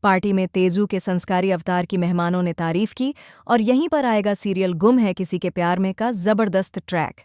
Party में तेजू के संस्कारी अवतार की मेहमानों ने तारीफ की और यहीं पर आएगा सीरियल गुम है किसी के प्यार में का जबरदस्त ट्रैक।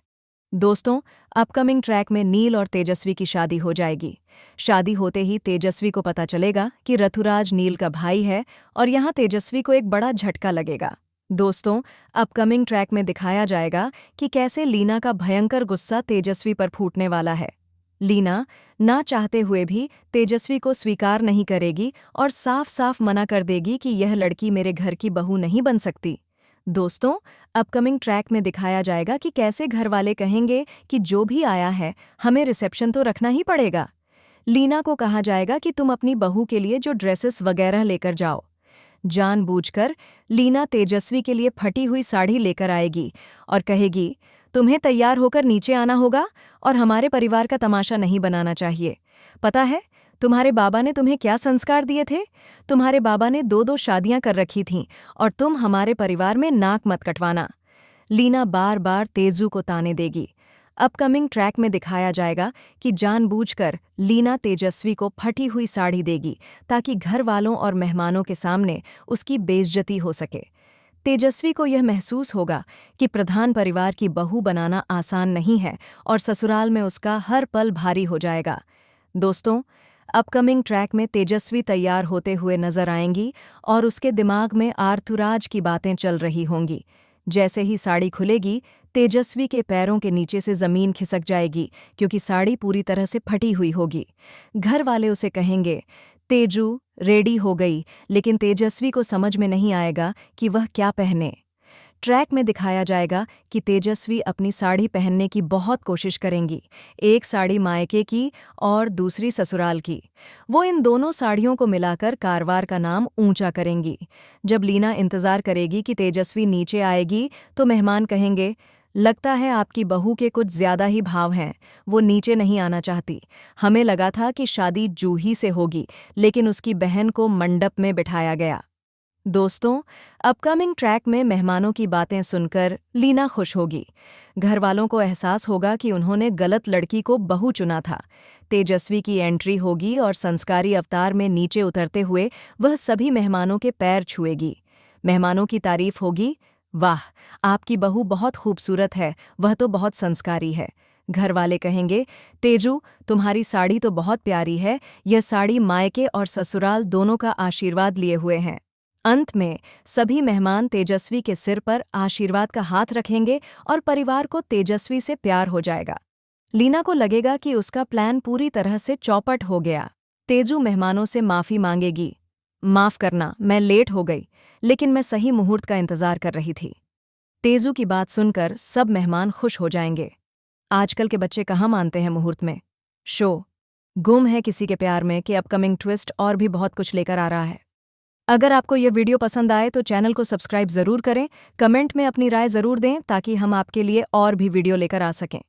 दोस्तों, अपकमिंग ट्रैक में नील और तेजस्वी की शादी हो जाएगी। शादी होते ही तेजस्वी को पता चलेगा कि ऋतुराज नील का भाई है और यहाँ तेजस्वी को एक बड़ा झटका लगेगा। दोस्तों, अपकमिंग ट्रैक में दिखाया जाएगा कि कैसे लीना का भयंकर गुस्सा तेजस्वी पर फूटने वाला है। लीना ना चाहते हुए भी तेजस्वी को स्वीकार नहीं करेगी और साफ साफ मना कर देगी कि यह लड़की मेरे घर की बहू नहीं बन सकती। दोस्तों, अपकमिंग ट्रैक में दिखाया जाएगा कि कैसे घर वाले कहेंगे कि जो भी आया है हमें रिसेप्शन तो रखना ही पड़ेगा। लीना को कहा जाएगा कि तुम अपनी बहू के लिए जो ड्रेसेस वगैरह लेकर जाओ। जानबूझकर लीना तेजस्वी के लिए फटी हुई साड़ी लेकर आएगी और कहेगी, तुम्हें तैयार होकर नीचे आना होगा और हमारे परिवार का तमाशा नहीं बनाना चाहिए। पता है तुम्हारे बाबा ने तुम्हें क्या संस्कार दिए थे? तुम्हारे बाबा ने 2-2 शादियां कर रखी थीं और तुम हमारे परिवार में नाक मत कटवाना। लीना बार बार तेजू को ताने देगी। अपकमिंग ट्रैक में दिखाया जाएगा कि जानबूझकर लीना तेजस्वी को फटी हुई साड़ी देगी ताकि घर वालों और मेहमानों के सामने उसकी बेइज्जती हो सके। तेजस्वी को यह महसूस होगा कि प्रधान परिवार की बहू बनाना आसान नहीं है और ससुराल में उसका हर पल भारी हो जाएगा। दोस्तों, अपकमिंग ट्रैक में तेजस्वी तैयार होते हुए नजर आएंगी और उसके दिमाग में आर्थुराज की बातें चल रही होंगी। जैसे ही साड़ी खुलेगी, तेजस्वी के पैरों के नीचे से जमीन खिसक जाएगी क्योंकि साड़ी पूरी तरह से फटी हुई होगी। घर वाले उसे कहेंगे, तेजू रेडी हो गई, लेकिन तेजस्वी को समझ में नहीं आएगा कि वह क्या पहने। ट्रैक में दिखाया जाएगा कि तेजस्वी अपनी साड़ी पहनने की बहुत कोशिश करेंगी, एक साड़ी मायके की और दूसरी ससुराल की। वो इन दोनों साड़ियों को मिलाकर कारवार का नाम ऊंचा करेंगी। जब लीना इंतजार करेगी कि तेजस्वी नीचे आएगी तो मेहमान कहेंगे, लगता है आपकी बहू के कुछ ज्यादा ही भाव हैं, वो नीचे नहीं आना चाहती। हमें लगा था कि शादी जूही से होगी, लेकिन उसकी बहन को मंडप में बिठाया गया। दोस्तों, अपकमिंग ट्रैक में मेहमानों की बातें सुनकर लीना खुश होगी। घर वालों को एहसास होगा कि उन्होंने गलत लड़की को बहू चुना था। तेजस्वी की एंट्री होगी और संस्कारी अवतार में नीचे उतरते हुए वह सभी मेहमानों के पैर छुएगी। मेहमानों की तारीफ होगी, वाह, आपकी बहू बहुत खूबसूरत है, वह तो बहुत संस्कारी है। घर वाले कहेंगे, तेजू तुम्हारी साड़ी तो बहुत प्यारी है, यह साड़ी मायके और ससुराल दोनों का आशीर्वाद लिए हुए हैं। अंत में सभी मेहमान तेजस्वी के सिर पर आशीर्वाद का हाथ रखेंगे और परिवार को तेजस्वी से प्यार हो जाएगा। लीना को लगेगा कि उसका प्लान पूरी तरह से चौपट हो गया। तेजू मेहमानों से माफी मांगेगी, माफ करना, मैं लेट हो गई, लेकिन मैं सही मुहूर्त का इंतजार कर रही थी। तेजू की बात सुनकर सब मेहमान खुश हो जाएंगे। आजकल के बच्चे कहाँ मानते हैं मुहूर्त में। शो गुम है किसी के प्यार में कि अपकमिंग ट्विस्ट और भी बहुत कुछ लेकर आ रहा है। अगर आपको यह वीडियो पसंद आए तो चैनल को सब्सक्राइब जरूर करें, कमेंट में अपनी राय जरूर दें ताकि हम आपके लिए और भी वीडियो लेकर आ सकें।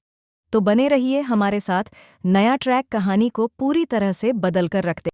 तो बने रहिए हमारे साथ, नया ट्रैक कहानी को पूरी तरह से बदल कर रख दे।